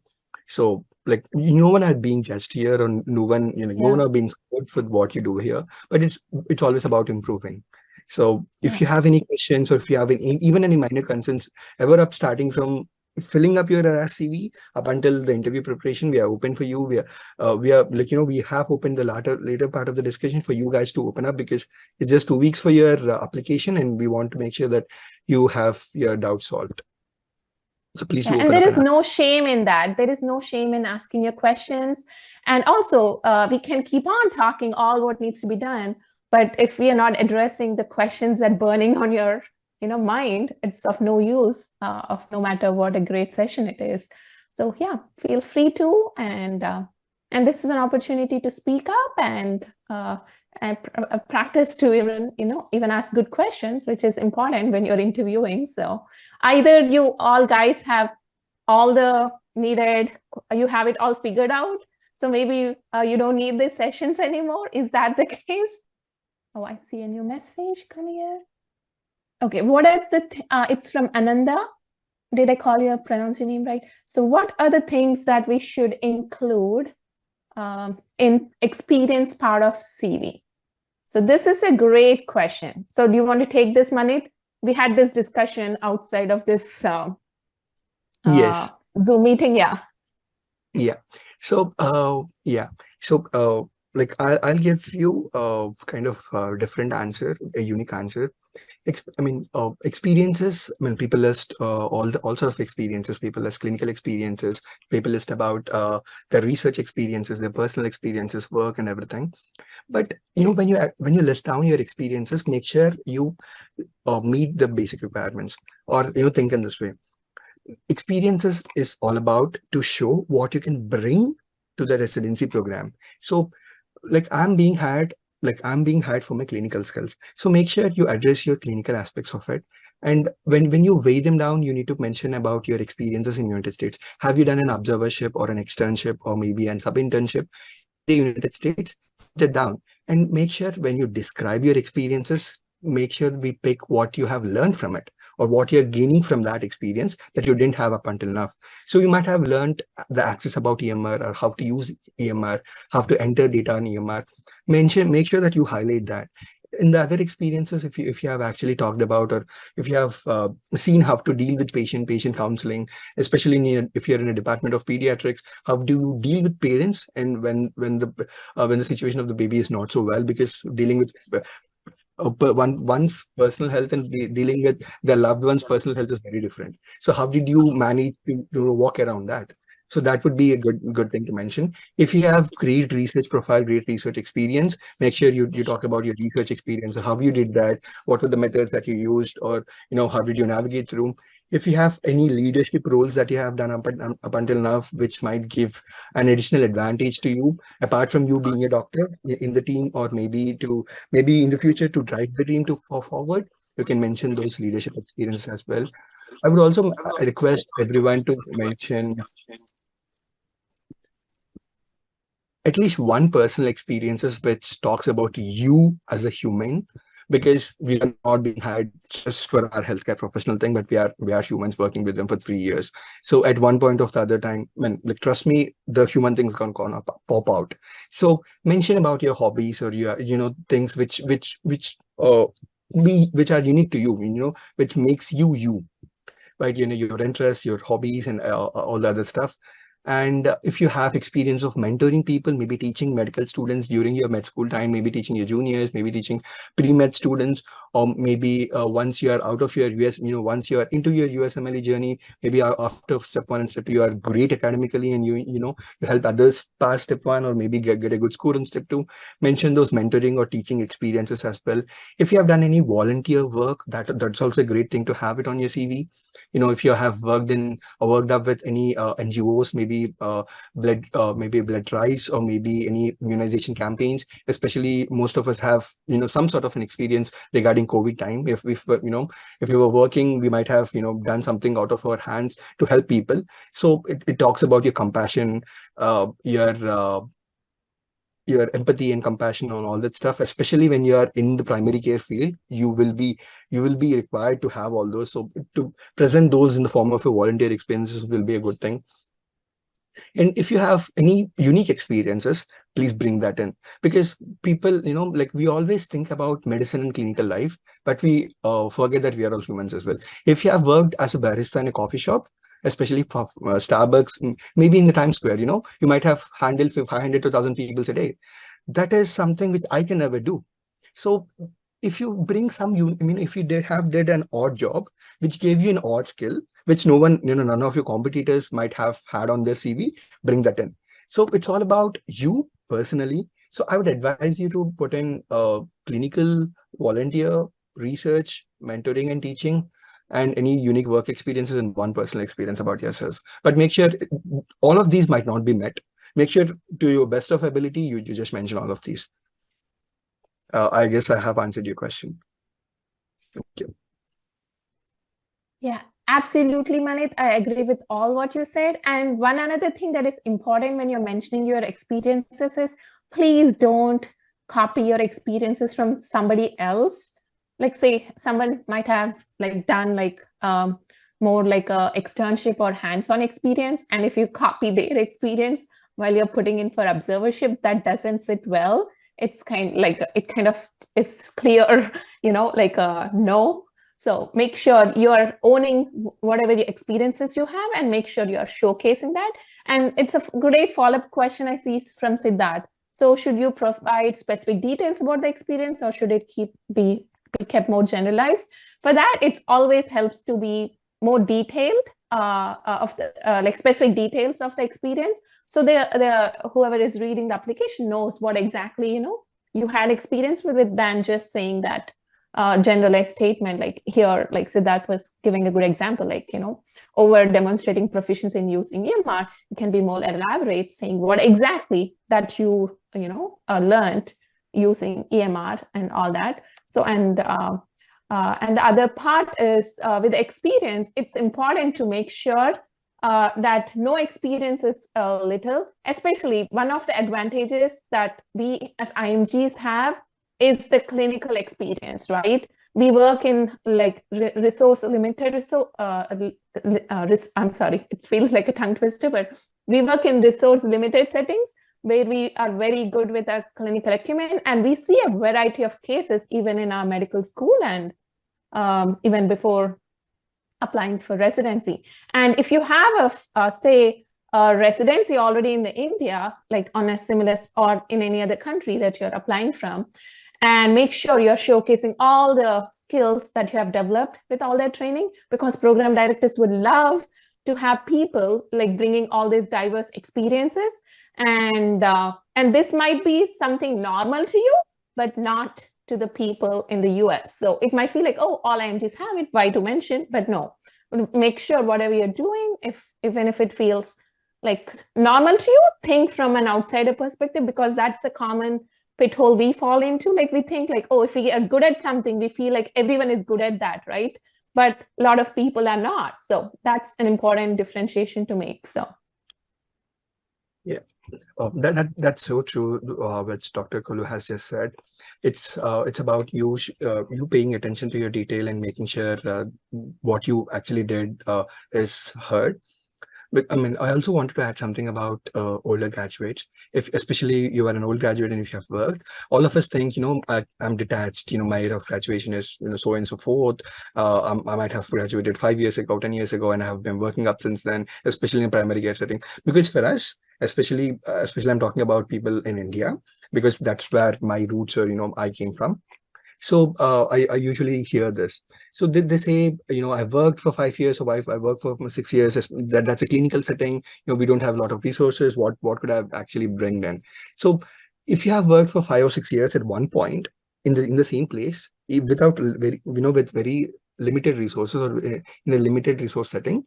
So like no one are being judged here, or no one, no Yeah. one are being scored for what you do here, but it's always about improving. So if Yeah. you have any questions, or if you have even any minor concerns, ever up starting from filling up your CV up until the interview preparation, we are open for you. We are like, we have opened the later part of the discussion for you guys to open up, because it's just 2 weeks for your application, and we want to make sure that you have your doubts solved. So please Yeah, do and open there up is and ask. no shame in that. There is no shame in asking your questions. And also, we can keep on talking all what needs to be done. But if we are not addressing the questions that burning on your, mind, it's of no use, of no matter what a great session it is. So yeah, feel free to, and this is an opportunity to speak up and practice to even ask good questions, which is important when you're interviewing. So either you all guys have all the needed, you have it all figured out, so maybe you don't need these sessions anymore. Is that the case? Oh, I see a new message coming here. Okay, what are it's from Ananda. Did I call you, pronounce your name right? So what are the things that we should include in experience part of CV? So this is a great question. So do you want to take this, Manit? We had this discussion outside of this Yes. Zoom meeting. Yeah. Yeah. So, yeah. So, like I'll give you kind of different answer, a unique answer. Experiences. I mean, people list all sort of experiences. People list clinical experiences. People list about their research experiences, their personal experiences, work, and everything. But when you list down your experiences, make sure you meet the basic requirements, or think in this way. Experiences is all about to show what you can bring to the residency program. So like I'm being hired for my clinical skills, so make sure you address your clinical aspects of it. And when you weigh them down, you need to mention about your experiences in United States. Have you done an observership or an externship or maybe an sub internship in the United States? Put it down, and make sure when you describe your experiences, make sure we pick what you have learned from it, or what you're gaining from that experience that you didn't have up until now. So you might have learned the access about EMR, or how to use EMR, how to enter data on EMR. Make sure that you highlight that. In the other experiences, if you have actually talked about, or if you have seen how to deal with patient counseling, especially if you're in a department of pediatrics, how do you deal with parents, and when the situation of the baby is not so well, because dealing with one's personal health and dealing with their loved one's personal health is very different. So how did you manage to walk around that? So that would be a good thing to mention. If you have great research profile, great research experience, make sure you talk about your research experience, how you did that, what were the methods that you used, or how did you navigate through. If you have any leadership roles that you have done up until now, which might give an additional advantage to you, apart from you being a doctor in the team, or maybe in the future to drive the team to forward, you can mention those leadership experiences as well. I would also request everyone to mention at least one personal experiences which talks about you as a human, because we are not being hired just for our healthcare professional thing, but we are humans working with them for 3 years. So at one point of the other time, like trust me, the human things gonna pop out. So mention about your hobbies, or your things which are unique to you, which makes you, right? Your interests, your hobbies, and all the other stuff. And if you have experience of mentoring people, maybe teaching medical students during your med school time, maybe teaching your juniors, maybe teaching pre-med students, or maybe once you are out of your once you are into your USMLE journey, maybe after step 1 and step 2, you are great academically, and you help others pass step 1, or maybe get a good score in step 2. Mention those mentoring or teaching experiences as well. If you have done any volunteer work, that's also a great thing to have it on your CV. If you have worked up with any NGOs, maybe blood drives, or maybe any immunization campaigns. Especially most of us have some sort of an experience regarding COVID time. If we were working, we might have done something out of our hands to help people. So it talks about your compassion, your empathy and compassion on all that stuff. Especially when you are in the primary care field, you will be required to have all those. So to present those in the form of a volunteer experiences will be a good thing. And if you have any unique experiences, please bring that in, because people, like we always think about medicine and clinical life, but we forget that we are all humans as well. If you have worked as a barista in a coffee shop, especially for Starbucks, maybe in the Times Square, you might have handled 500 to 1,000 people a day. That is something which I can never do. So if you bring some, if you did an odd job, which gave you an odd skill, which no one, none of your competitors might have had on their CV, bring that in. So it's all about you personally. So I would advise you to put in clinical, volunteer, research, mentoring and teaching, and any unique work experiences and one personal experience about yourself. But make sure all of these might not be met. Make sure to your best of ability, you just mention all of these. I guess I have answered your question. Thank you. Yeah, absolutely, Manit. I agree with all what you said. And one another thing that is important when you're mentioning your experiences is please don't copy your experiences from somebody else. Like say someone might have like done like more like a externship or hands-on experience, and if you copy their experience while you're putting in for observership, that doesn't sit well. It's kind like it kind of is clear, like a no. So make sure you're owning whatever the experiences you have and make sure you're showcasing that. And it's a great follow-up question I see from Siddharth. So should you provide specific details about the experience or should it be kept more generalized? For that, it always helps to be more detailed of the like specific details of the experience. So whoever is reading the application knows what exactly you had experience with than just saying that generalized statement like here, like Siddharth was giving a good example, like over demonstrating proficiency in using EMR, it can be more elaborate, saying what exactly that you learned using EMR and all that. So and the other part is with experience, it's important to make sure that no experience is little. Especially one of the advantages that we as IMGs have is the clinical experience, right? We work in like resource limited I'm sorry, it feels like a tongue twister, but we work in resource limited settings where we are very good with our clinical acumen, and we see a variety of cases even in our medical school and even before applying for residency. And if you have say a residency already in the India, like on a similar or in any other country that you're applying from, and make sure you're showcasing all the skills that you have developed with all that training, because program directors would love to have people like bringing all these diverse experiences. And this might be something normal to you, but not to the people in the US. So it might feel like, oh, all IMGs have it, why to mention? But no, make sure whatever you're doing, even if it feels like normal to you, think from an outsider perspective, because that's a common pithole we fall into. Like we think like, oh, if we are good at something, we feel like everyone is good at that, right? But a lot of people are not. So that's an important differentiation to make. So Yeah, that's so true, which Dr. Kulu has just said. It's about you paying attention to your detail and making sure what you actually did is heard. But I mean, I also wanted to add something about older graduates. If especially you are an old graduate and if you have worked, all of us think, I'm detached. My year of graduation is, so and so forth. I might have graduated 5 years ago, 10 years ago, and I have been working up since then, especially in primary care setting. Because for us, especially I'm talking about people in India, because that's where my roots are. I came from. So I usually hear this. So they say, I worked for 5 years, or I worked for 6 years. That's a clinical setting. We don't have a lot of resources. What could I actually bring then? So if you have worked for 5 or 6 years at one point in the same place, without very, with very limited resources, or in a limited resource setting,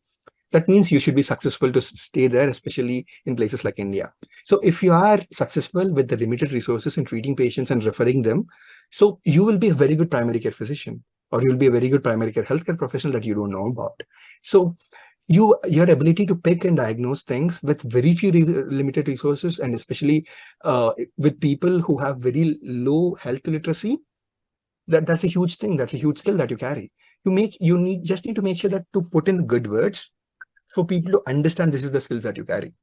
that means you should be successful to stay there, especially in places like India. So if you are successful with the limited resources in treating patients and referring them, so you will be a very good primary care physician, or you'll be a very good primary care healthcare professional that you don't know about. So your ability to pick and diagnose things with very few limited resources, and especially with people who have very low health literacy, that's a huge thing. That's a huge skill that you carry. Just need to make sure that to put in good words for people to understand this is the skills that you carry.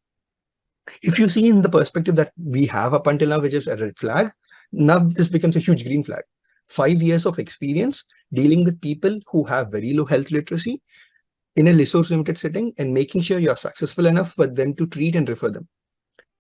If you see in the perspective that we have up until now, which is a red flag, now this becomes a huge green flag. 5 years of experience dealing with people who have very low health literacy in a resource limited setting and making sure you're successful enough for them to treat and refer them.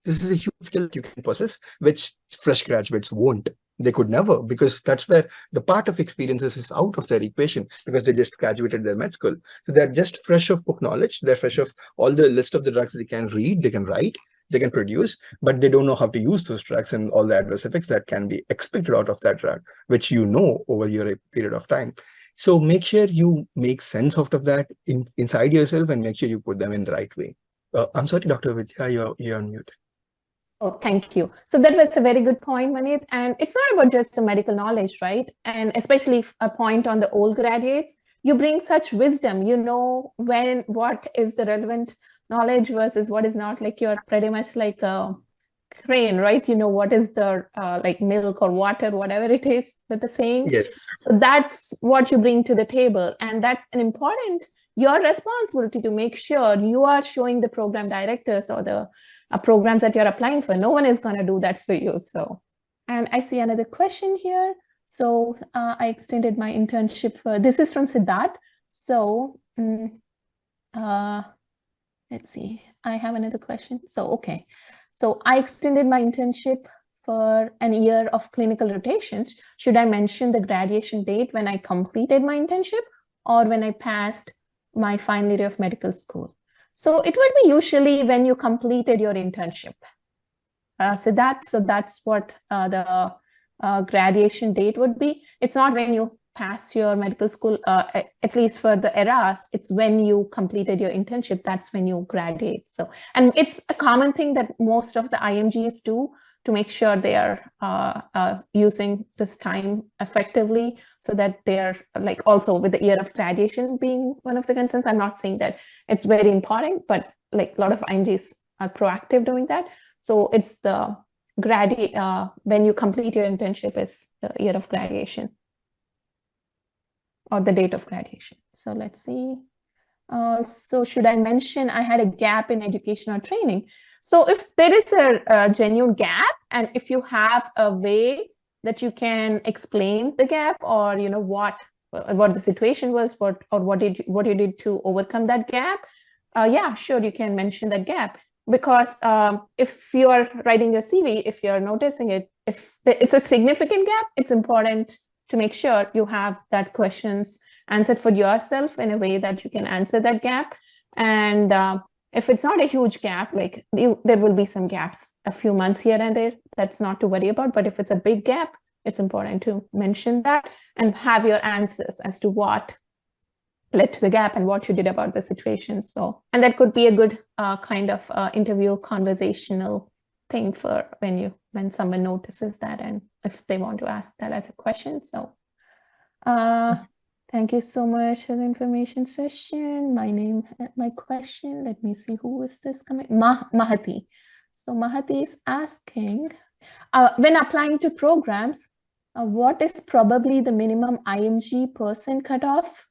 This is a huge skill that you can possess, which fresh graduates won't. They could never, because that's where the part of experiences is out of their equation, because they just graduated their med school. So they're just fresh of book knowledge. They're fresh of all the list of the drugs they can read, they can write, they can produce, but they don't know how to use those drugs and all the adverse effects that can be expected out of that drug, which you know over your period of time. So make sure you make sense out of that inside yourself and make sure you put them in the right way. I'm sorry, Dr. Vidya, you're on mute. Oh, thank you. So that was a very good point, Manit. And it's not about just the medical knowledge, right? And especially a point on the old graduates, you bring such wisdom, you know, when what is the relevant knowledge versus what is not. Like you're pretty much like a crane, right? You know what is the like milk or water, whatever it is with the saying. Yes. So that's what you bring to the table. And that's an important, your responsibility to make sure you are showing the program directors or the programs that you're applying for. No one is going to do that for you. So, and I see another question here. So I extended my internship for, this is from Siddharth. So let's see, I have another question. So, okay. So I extended my internship for an year of clinical rotations. Should I mention the graduation date when I completed my internship or when I passed my final year of medical school? So it would be usually when you completed your internship. So that's what the graduation date would be. It's not when you pass your medical school, at least for the ERAS, it's when you completed your internship, that's when you graduate. So, and it's a common thing that most of the IMGs do to make sure they are using this time effectively so that they're like also with the year of graduation being one of the concerns. I'm not saying that it's very important, but like a lot of IMGs are proactive doing that. So it's the when you complete your internship is the year of graduation or the date of graduation. So let's see. So should I mention I had a gap in education or training? So if there is a genuine gap, and if you have a way that you can explain the gap, or you know what the situation was, what you did to overcome that gap, yeah, sure, you can mention that gap. Because if you are writing your CV, if you're noticing it, if it's a significant gap, it's important to make sure you have that questions answered for yourself in a way that you can answer that gap. And if it's not a huge gap, like there will be some gaps, a few months here and there, that's not to worry about. But if it's a big gap, it's important to mention that and have your answers as to what led to the gap and what you did about the situation. So, and that could be a good kind of interview conversational thing for when someone notices that and if they want to ask that as a question. So thank you so much for the information session. My question, let me see, who is this coming? Mahati. So Mahati is asking, when applying to programs, what is probably the minimum IMG % cutoff?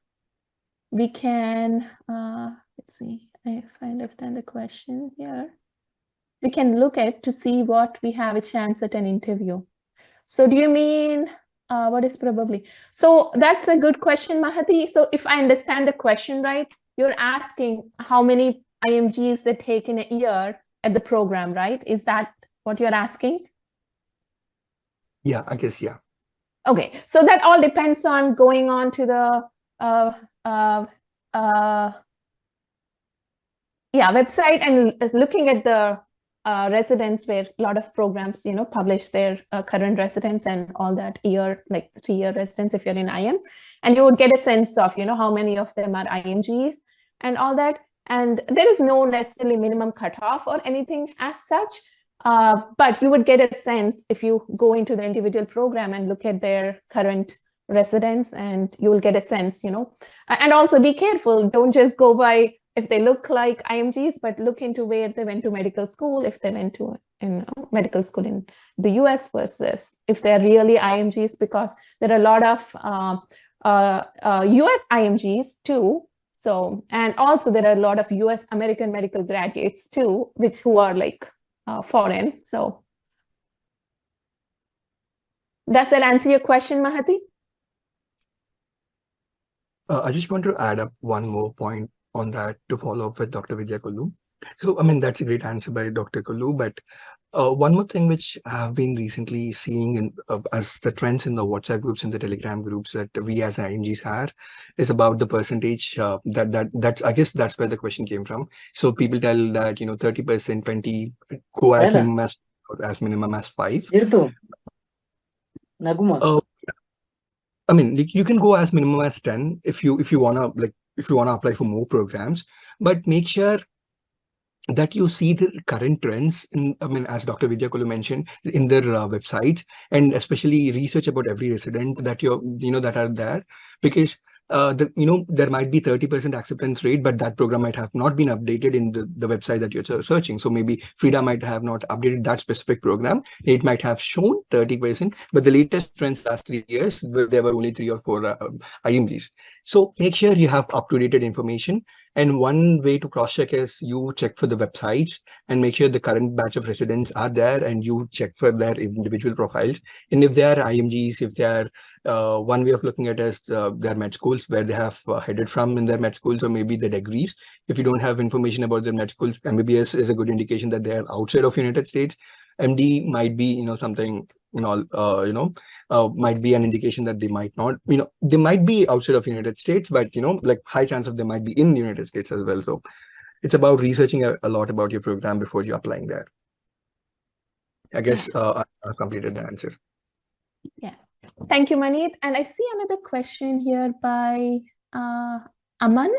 We can, let's see if I understand the question here. We can look at to see what we have a chance at an interview. So do you mean what is probably? So that's a good question, Mahati. So if I understand the question right, you're asking how many IMGs they take in a year at the program, right? Is that what you're asking? Yeah, I guess, yeah. Okay, so that all depends on going on to the website and looking at the residents where a lot of programs, you know, publish their current residents and all that year, like 3-year residents if you're in IM, and you would get a sense of, you know, how many of them are IMGs and all that. And there is no necessarily minimum cutoff or anything as such, but you would get a sense if you go into the individual program and look at their current residents, and you will get a sense, you know. And also be careful, don't just go by if they look like IMGs, but look into where they went to medical school, if they went to medical school in the US versus if they're really IMGs, because there are a lot of US IMGs too. So, and also there are a lot of US American medical graduates too, who are like foreign. So does that answer your question, Mahati? I just want to add up one more point on that to follow up with Dr. Vidya Kollu. So, I mean, that's a great answer by Dr. Kollu, but one more thing which I have been recently seeing in, as the trends in the WhatsApp groups and the Telegram groups that we as IMGs are is about the percentage that's I guess that's where the question came from. So people tell that 30%, 20 go as Ela, minimum as 5. Jirtu, Naguma. I mean, you can go as minimum as 10 if you wanna apply for more programs, but make sure that you see the current trends in, I mean, as Dr. Vidya Kollu mentioned, in their websites, and especially research about every resident that that are there, because there might be 30% acceptance rate, but that program might have not been updated in the website that you're searching. So maybe Frida might have not updated that specific program. It might have shown 30%, but the latest trends last 3 years, there were only 3 or 4 IMGs. So make sure you have up-to-date information. And one way to cross-check is you check for the websites and make sure the current batch of residents are there, and you check for their individual profiles. And if they are IMGs, if they are one way of looking at it is their med schools, where they have headed from in their med schools, or maybe the degrees. If you don't have information about their med schools, MBBS is a good indication that they are outside of United States. MD might be something might be an indication that they might not, they might be outside of United States, but like high chance of they might be in the United States as well. So it's about researching a lot about your program before you're applying there. I guess I've completed the answer. Yeah. Thank you, Maneet. And I see another question here by Aman.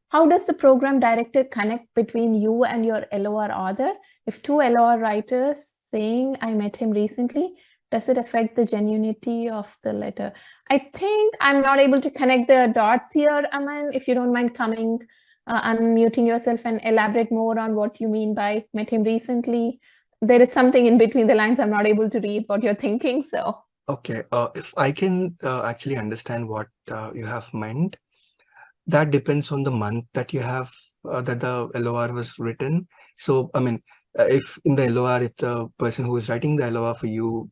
How does the program director connect between you and your LOR author? If two LOR writers saying, I met him recently, does it affect the genuinity of the letter? I think I'm not able to connect the dots here, Aman. If you don't mind coming, unmuting yourself and elaborate more on what you mean by met him recently. There is something in between the lines. I'm not able to read what you're thinking, so. Okay, if I can actually understand what you have meant, that depends on the month that you have that the LOR was written. So, I mean, if in the LOR, if the person who is writing the LOR for you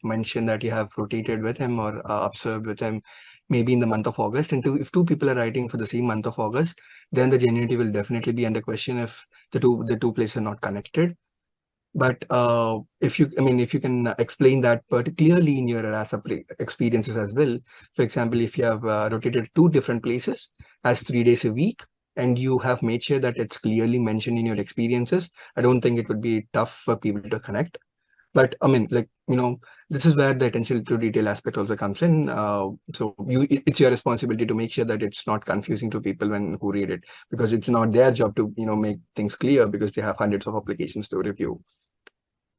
mentioned that you have rotated with him or observed with him, maybe in the month of August, and if two people are writing for the same month of August, then the genuinity will definitely be under question if the two places are not connected. But if you can explain that particularly in your RASA experiences as well. For example, if you have rotated 2 different places as 3 days a week, and you have made sure that it's clearly mentioned in your experiences, I don't think it would be tough for people to connect. But I mean, this is where the attention to detail aspect also comes in. So it's your responsibility to make sure that it's not confusing to people who read it, because it's not their job to make things clear, because they have hundreds of applications to review.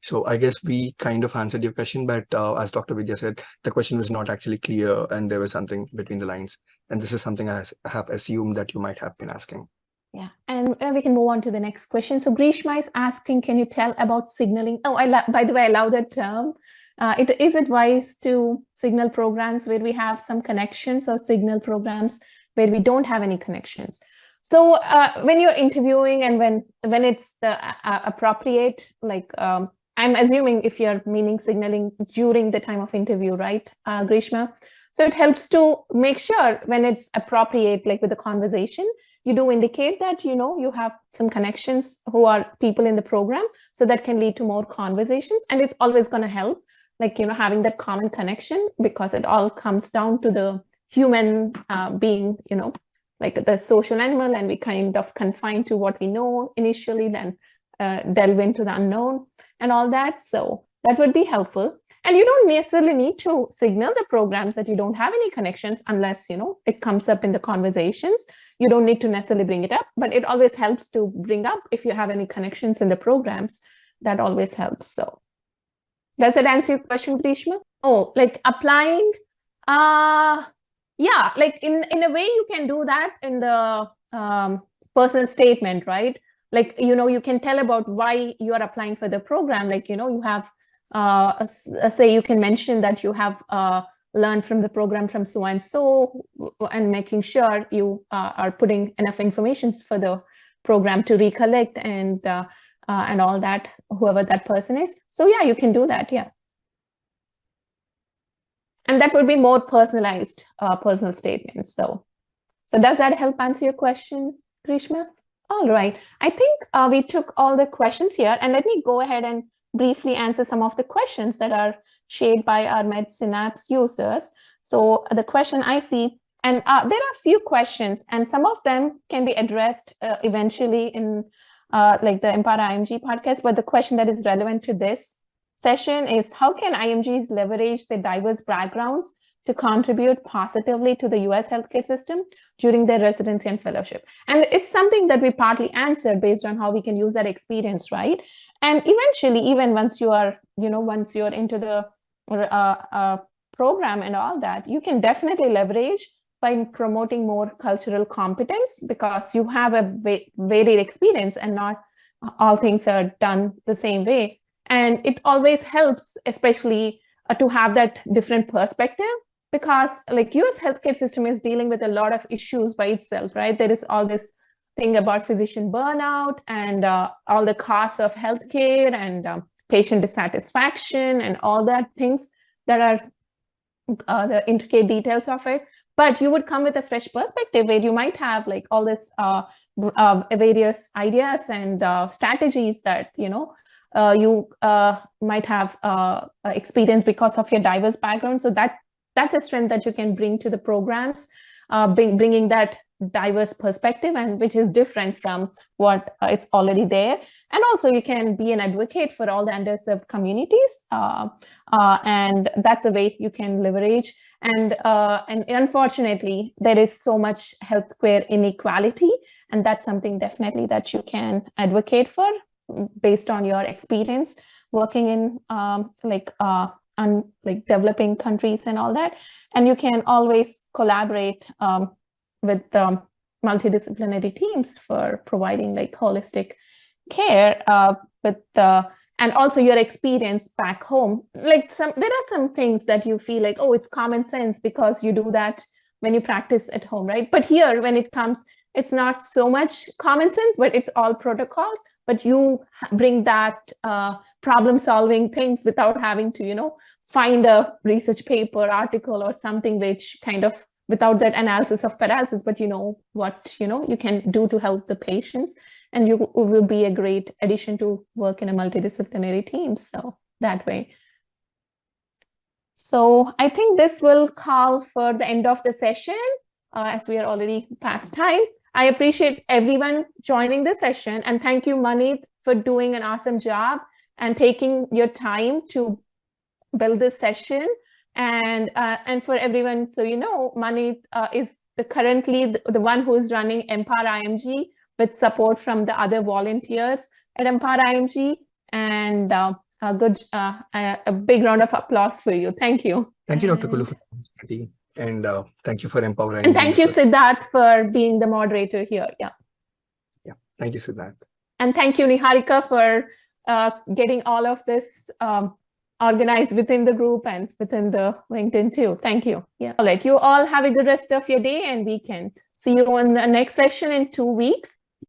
So I guess we kind of answered your question, but as Dr. Vidya said, the question was not actually clear, and there was something between the lines. And this is something I have assumed that you might have been asking. Yeah, and we can move on to the next question. So Grishma is asking, can you tell about signaling? Oh, by the way, I love that term. Is it wise to signal programs where we have some connections, or signal programs where we don't have any connections? So when you're interviewing, and when it's the appropriate, like I'm assuming if you're meaning signaling during the time of interview, right, Grishma? So it helps to make sure when it's appropriate, like with the conversation, you do indicate that you have some connections who are people in the program, so that can lead to more conversations. And it's always going to help, like having that common connection, because it all comes down to the human being, like the social animal, and we kind of confine to what we know initially, then delve into the unknown and all that. So that would be helpful. And you don't necessarily need to signal the programs that you don't have any connections, unless it comes up in the conversations. You don't need to necessarily bring it up, but it always helps to bring up if you have any connections in the programs. That always helps. So does it answer your question, Grishma? Oh, like applying? Yeah, like in a way you can do that in the personal statement, right? Like, you can tell about why you are applying for the program. Like, you have, say you can mention that you have learned from the program from so and so, and making sure you are putting enough information for the program to recollect, and and all that, whoever that person is. So yeah, you can do that, yeah. And that would be more personalized personal statements. So does that help answer your question, Grishma? All right. I think we took all the questions here, and let me go ahead and briefly answer some of the questions that are shared by our MedSynapse users. So the question I see, and there are a few questions, and some of them can be addressed eventually in like the Empower IMG podcast, but the question that is relevant to this session is, how can IMGs leverage their diverse backgrounds to contribute positively to the US healthcare system during their residency and fellowship? And it's something that we partly answered based on how we can use that experience, right? And eventually, even once you are, once you're into the program and all that, you can definitely leverage by promoting more cultural competence, because you have a varied experience and not all things are done the same way. And it always helps, especially to have that different perspective, because like US healthcare system is dealing with a lot of issues by itself, right? There is all this thing about physician burnout and all the costs of healthcare and patient dissatisfaction and all that things that are the intricate details of it. But you would come with a fresh perspective where you might have like all this various ideas and strategies that you might have experience because of your diverse background. So that's a strength that you can bring to the programs, bringing that diverse perspective, and which is different from what it's already there. And also you can be an advocate for all the underserved communities, and that's a way you can leverage. And unfortunately, there is so much healthcare inequality, and that's something definitely that you can advocate for based on your experience working in like developing countries and all that. And you can always collaborate with multidisciplinary teams for providing like holistic care with and also your experience back home. Like there are some things that you feel like, oh, it's common sense because you do that when you practice at home, right? But here, when it comes, it's not so much common sense, but it's all protocols. But you bring that problem solving things without having to, find a research paper, article, or something which kind of without that analysis of paralysis, but what you can do to help the patients, and you will be a great addition to work in a multidisciplinary team. So that way. So I think this will call for the end of the session, as we are already past time. I appreciate everyone joining the session, and thank you, Manit, for doing an awesome job and taking your time to build this session. And for everyone, so Manit is currently the one who is running Empower IMG with support from the other volunteers at Empower IMG. And a big round of applause for you. Thank you. Thank you, Dr. Kollu, for the opportunity. And thank you for empowering. And thank you, Siddharth, for being the moderator here. Yeah. Yeah. Thank you, Siddharth. And thank you, Niharika, for getting all of this organized within the group and within the LinkedIn too. Thank you. Yeah. All right. You all have a good rest of your day and weekend. See you on the next session in 2 weeks.